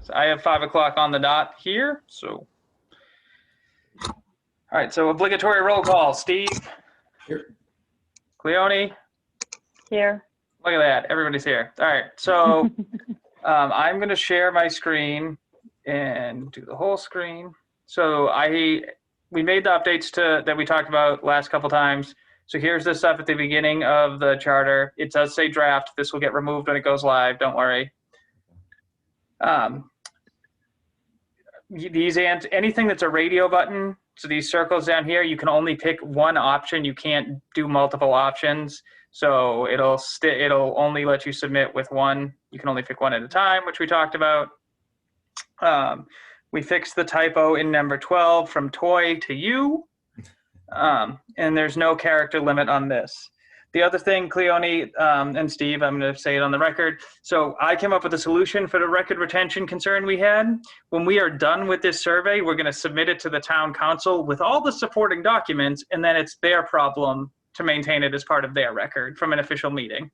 So I have 5 o'clock on the dot here. So, all right. So obligatory roll call. Steve. Here. Cleone. Here. Look at that. Everybody's here. All right. So I'm going to share my screen and do the whole screen. So we made the updates that we talked about last couple times. So here's the stuff at the beginning of the charter. It does say draft. This will get removed when it goes live. Don't worry. Anything that's a radio button, so these circles down here, you can only pick one option. You can't do multiple options. So it'll only let you submit with one. You can only pick one at a time, which we talked about. We fixed the typo in number 12 from toy to you. And there's no character limit on this. The other thing, Cleone and Steve, I'm going to say it on the record. So I came up with a solution for the record retention concern we had. When we are done with this survey, we're going to submit it to the town council with all the supporting documents, and then it's their problem to maintain it as part of their record from an official meeting.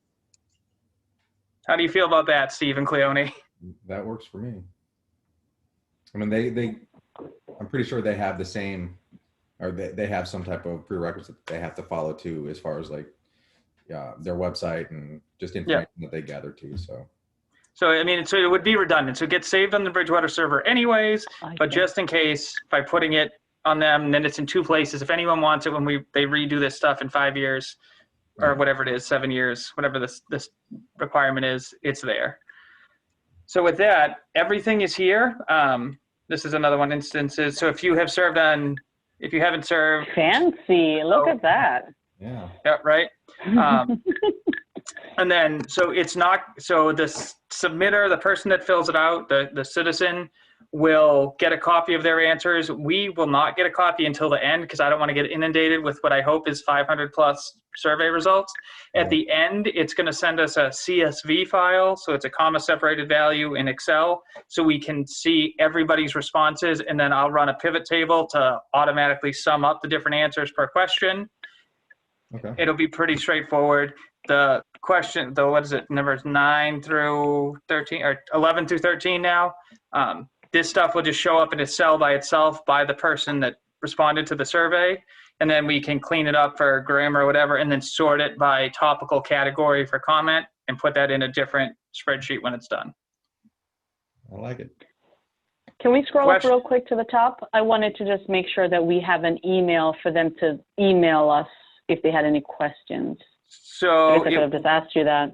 How do you feel about that, Steve and Cleone? That works for me. I mean, I'm pretty sure they have the same, or they have some type of prerequisite that they have to follow too, as far as like their website and just information that they gather too. So I mean, so it would be redundant. So it gets saved on the Bridgewater server anyways, but just in case, by putting it on them, then it's in two places. If anyone wants it when they redo this stuff in 5 years or whatever it is, 7 years, whatever this requirement is, it's there. So with that, everything is here. This is another one instances. So if you haven't served. Fancy, look at that. Yeah. Yeah, right. And then, so it's not, so the submitter, the person that fills it out, the citizen, will get a copy of their answers. We will not get a copy until the end because I don't want to get inundated with what I hope is 500 plus survey results. At the end, it's going to send us a CSV file. So it's a comma separated value in Excel. So we can see everybody's responses. And then I'll run a pivot table to automatically sum up the different answers per question. Okay. It'll be pretty straightforward. The question, what is it, numbers 9 through 13 or 11 through 13 now. This stuff will just show up in a cell by itself by the person that responded to the survey. And then we can clean it up for grammar or whatever, and then sort it by topical category for comment and put that in a different spreadsheet when it's done. I like it. Can we scroll up real quick to the top? I wanted to just make sure that we have an email for them to email us if they had any questions. So I guess I could have just asked you that.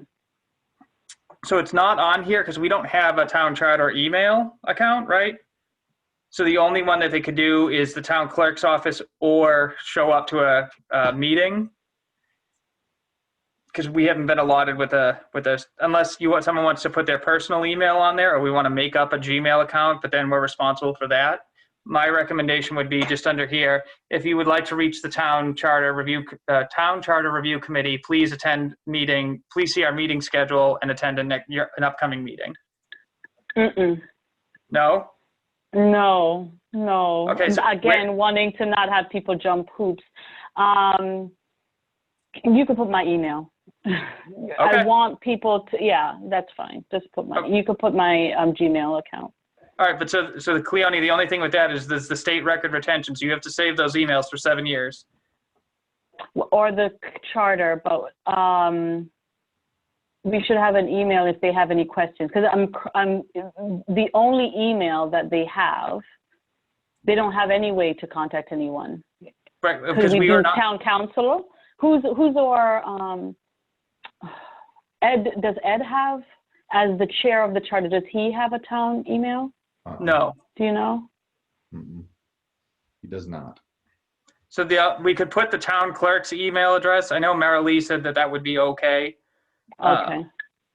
So it's not on here because we don't have a town charter email account, right? So the only one that they could do is the town clerk's office or show up to a meeting. Because we haven't been allotted with a unless someone wants to put their personal email on there, or we want to make up a Gmail account, but then we're responsible for that. My recommendation would be just under here, if you would like to reach the Town Charter Review Committee, please attend meeting. Please see our meeting schedule and attend an upcoming meeting. No? No. Okay. So again, wanting to not have people jump hoops. You could put my email. Okay. I want people to. Yeah, that's fine. Just put my. You could put my Gmail account. All right, but so the Cleone, the only thing with that is the state record retention. So you have to save those emails for 7 years. Or the charter, but we should have an email if they have any questions. Because I'm the only email that they have. They don't have any way to contact anyone. Right, because we are not town council. Who's our Ed? Does Ed have, as the chair of the charter? Does he have a town email? No. Do you know? He does not. So we could put the town clerk's email address. I know Marilee said that would be okay. Okay.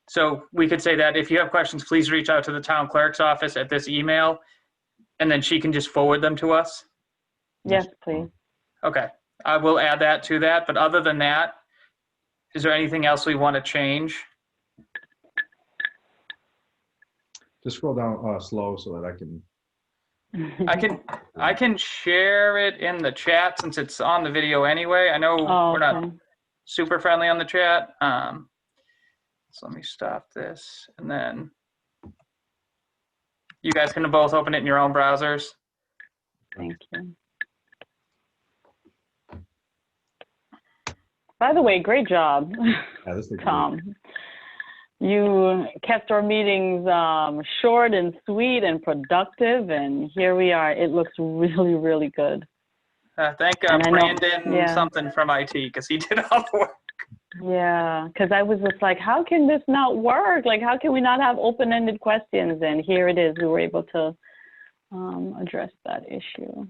So we could say that if you have questions, please reach out to the town clerk's office at this email, and then she can just forward them to us. Yes, please. Okay. I will add that to that. But other than that, is there anything else we want to change? Just scroll down slow so that I can. I can share it in the chat since it's on the video anyway. I know we're not super friendly on the chat. So let me stop this and then. You guys can both open it in your own browsers. Thank you. By the way, great job, Yeah, this looks Tom. You kept our meetings short and sweet and productive, and here we are. It looks really, really good. Thank And I know- Brandon yeah. something from IT because he did all the work. Yeah, because I was just like, how can this not work? Like, how can we not have open-ended questions? And here it is. We were able to address that issue.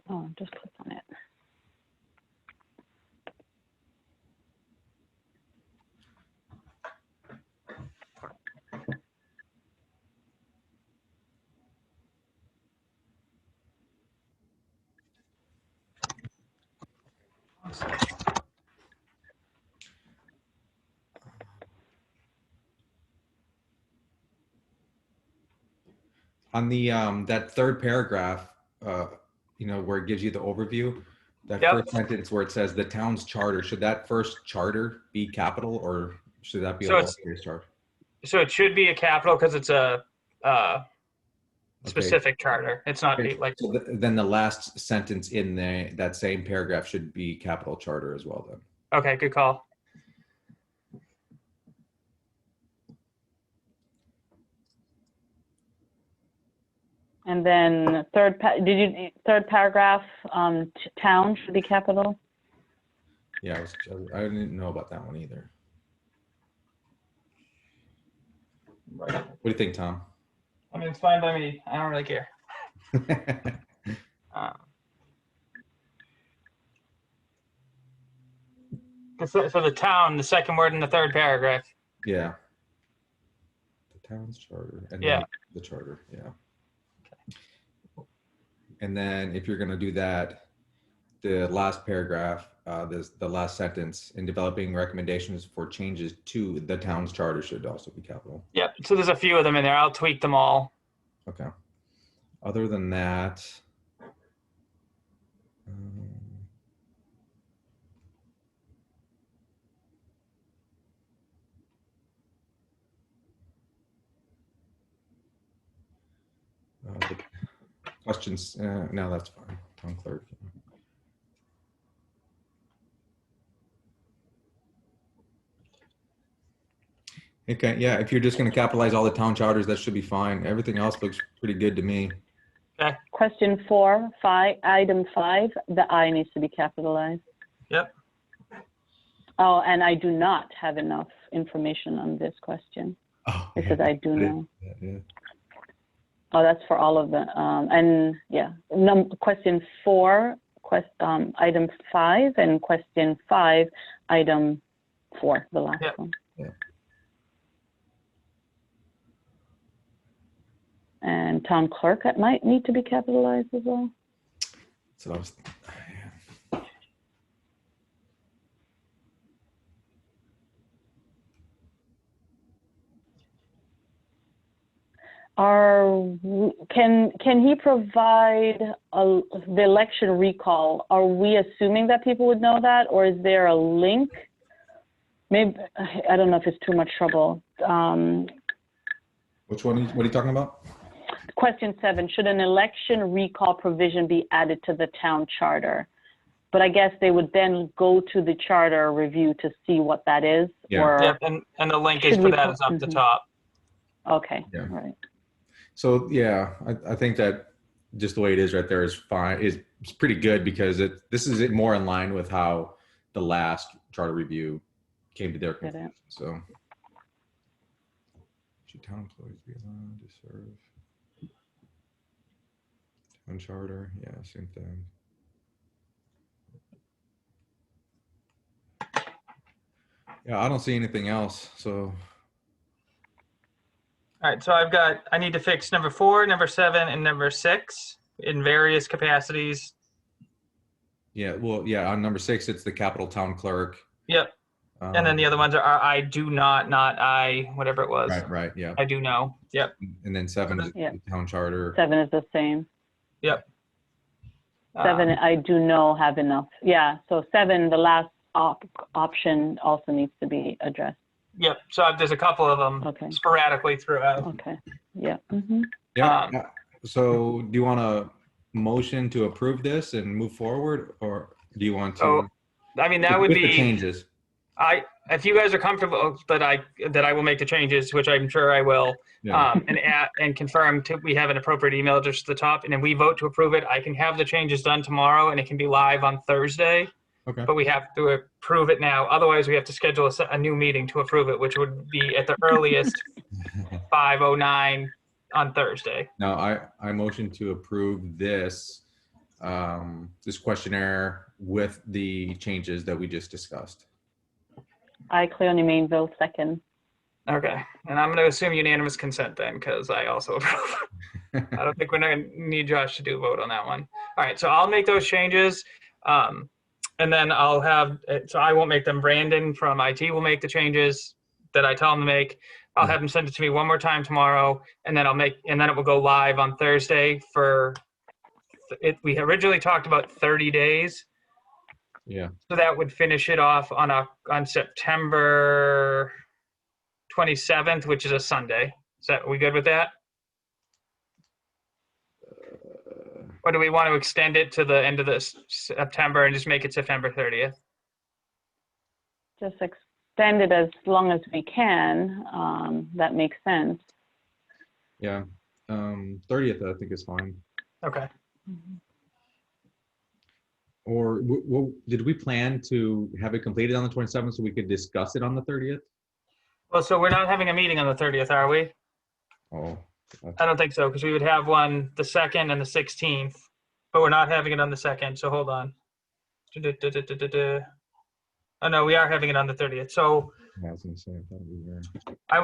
Oh, just click on it. On the that third paragraph, where it gives you the overview, that Yep. first sentence where it says the town's charter, should that first charter be capital or should that be So a it's- lowercase charter? So it should be a capital because it's a specific charter. It's not Okay. like, So then the last sentence in that same paragraph should be capital charter as well then. okay, good call. And then third paragraph, town should be capital. Yeah, I didn't know about that one either. Right. What do you think, Tom? I mean, it's fine by me. I don't really care. So the town, the second word in the third paragraph. Yeah. The town's charter and Yeah. then the charter, yeah. And then if you're going to do that, the last paragraph, the last sentence, in developing recommendations for changes to the town's charter should also be capital. Yep. So there's a few of them in there. I'll tweak them all. Okay. Other than that, the questions, no, that's fine. Town clerk. Okay, yeah, if you're just going to capitalize all the town charters, that should be fine. Everything else looks pretty good to me. Question 4, item 5, the I needs to be capitalized. Yep. Oh, and I do not have enough information on this question. Oh, It says I do know. Yeah. Oh, that's for all of them. And yeah, question 4, item 5, and question 5, item 4, the last Yep. one. Yeah. And town clerk, that might need to be capitalized as well. So I was, yeah. Can he provide the election recall? Are we assuming that people would know that, or is there a link? Maybe, I don't know if it's too much trouble. Which one? What are you talking about? Question 7, should an election recall provision be added to the town charter? But I guess they would then go to the charter review to see what that is. Yeah. Or, Yep. And the link is Should for we that put- is up the mhm. top. okay, Yeah. all right. So yeah, I think that just the way it is right there is fine. It's pretty good because this is more in line with how the last charter review came to their Get it. conclusion. So should town employees be allowed to serve? Town charter, yeah, same thing. Yeah, I don't see anything else. So All right. So I need to fix number 4, number 7, and number 6 in various capacities. yeah, well, yeah, on number 6, it's the capital town clerk. Yep. And then the other ones are I do not I, whatever it was. Right, yeah. I do know. Yep. And then 7 is Yeah. the town charter. 7 is the same. Yep. 7, I do know have enough. Yeah, so 7, the last option also needs to be addressed. Yep, so there's a couple of them Okay. sporadically throughout. Okay, yeah. Mm-hmm. Yeah. So do you want to motion to approve this and move forward, or do you want to? So, I mean, that would with the be, changes. if you guys are comfortable that I will make the changes, which I'm sure I will, Yeah. and confirm we have an appropriate email address at the top, and then we vote to approve it. I can have the changes done tomorrow, and it can be live on Thursday. Okay. But we have to approve it now. Otherwise, we have to schedule a new meeting to approve it, which would be at the earliest 5:09 on Thursday. Now, I motion to approve this this questionnaire with the changes that we just discussed. I, Cleone Mainville, second. Okay, and I'm going to assume unanimous consent then, because I also approve. I don't think we're going to need Josh to do a vote on that one. All right, so I'll make those changes. And then I'll have, so I won't make them. Brandon from IT will make the changes that I tell him to make. I'll have him send it to me one more time tomorrow, and then it will go live on Thursday for it. We originally talked about 30 days. Yeah. So that would finish it off on September 27th, which is a Sunday. Are we good with that? Or do we want to extend it to the end of this September and just make it September 30th? Just extend it as long as we can. That makes sense. Yeah. 30th, I think is fine. Okay. Or did we plan to have it completed on the 27th so we could discuss it on the 30th? Well, so we're not having a meeting on the 30th, are we? Oh. I don't think so, because we would have one the 2nd and the 16th, but we're not having it on the 2nd, so hold on. Oh, no, we are having it on the 30th. So Yeah, I was gonna say, I thought we were. I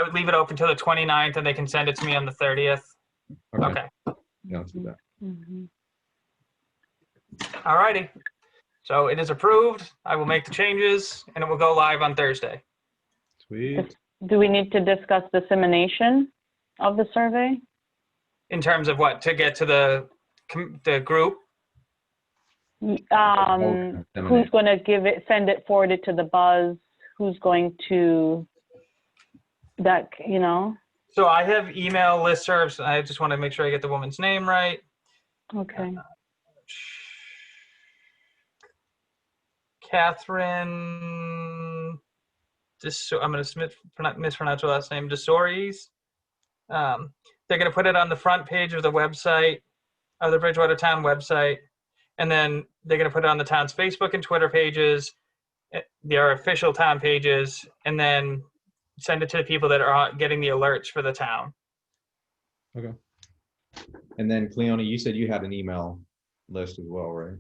would leave it open till the 29th, and they can send it to me on the 30th. Okay. Yeah, let's do that. Mm-hmm. All righty. So it is approved. I will make the changes, and it will go live on Thursday. Sweet. Do we need to discuss dissemination of the survey? In terms of what? To get to the group? Who's going to forward it to the buzz? Who's going to So I have email listservs. I just want to make sure I get the woman's name right. Okay. Catherine, I'm going to mispronounce her last name, DeSories. They're going to put it on the front page of the website, of the Bridgewater Town website, and then they're going to put it on the town's Facebook and Twitter pages, their official town pages, and then send it to the people that are getting the alerts for the town. Okay. And then Cleone, you said you had an email list as well, right?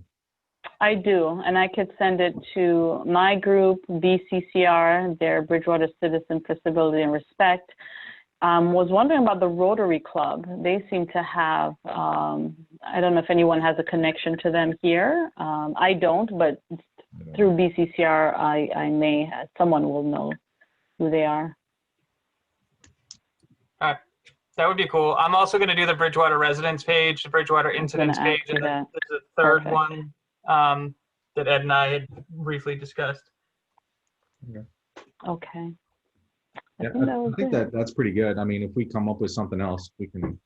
I do, and I could send it to my group, BCCR, their Bridgewater Citizen for Civility and Respect. Was wondering about the Rotary Club. They seem to have, I don't know if anyone has a connection to them here. I don't, but through BCCR, I may, someone will know who they are. All right. That would be cool. I'm also going to do the Bridgewater Residents page, the Bridgewater Incidents page, and then there's a third one that Ed and I had briefly discussed. Okay. Yeah, I think that's pretty good. I mean, if we come up with something else, we can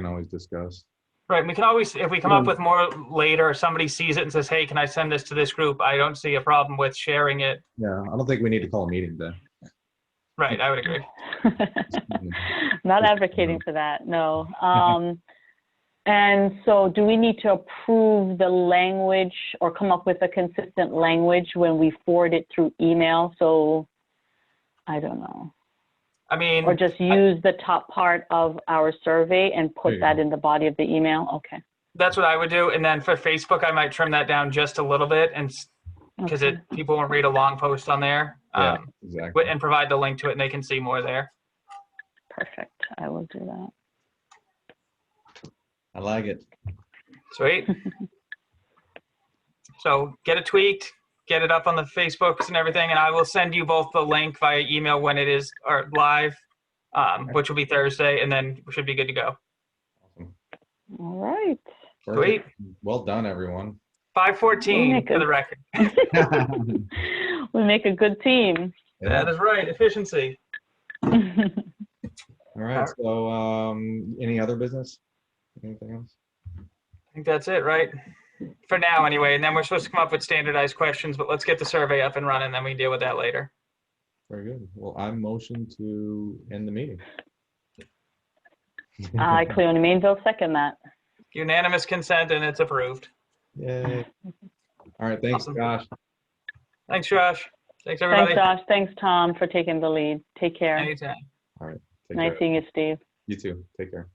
always discuss. Right. We can always, if we come up with more later, somebody sees it and says, "Hey, can I send this to this group?" I don't see a problem with sharing it. Yeah, I don't think we need to call a meeting then. Right. I would agree. Not advocating for that, no. And so do we need to approve the language or come up with a consistent language when we forward it through email? So I don't know. I mean, or just use the top part of our survey and put that in the body of the email? Okay. That's what I would do. And then for Facebook, I might trim that down just a little bit, and because people won't read a long post on there. Yeah, exactly. And provide the link to it, and they can see more there. Perfect. I will do that. I like it. Sweet. So get it tweaked, get it up on the Facebooks and everything, and I will send you both the link via email when it is live, which will be Thursday, and then we should be good to go. Awesome. All right. Sweet. Well done, everyone. 514 for the record. We make a good team. That is right. Efficiency. All right. So, any other business? Anything else? I think that's it, right? For now, anyway. And then we're supposed to come up with standardized questions, but let's get the survey up and running, then we deal with that later. Very good. Well, I motion to end the meeting. I, Cleone Mainville, second that. Unanimous consent, and it's approved. Yay. All right. Thanks, Awesome. Josh. Thanks, Josh. Thanks, everybody. Thanks, Josh. Thanks, Tom, for taking the lead. Take care. Anytime. All right. Take Nice care. seeing you, Steve. You too. Take care.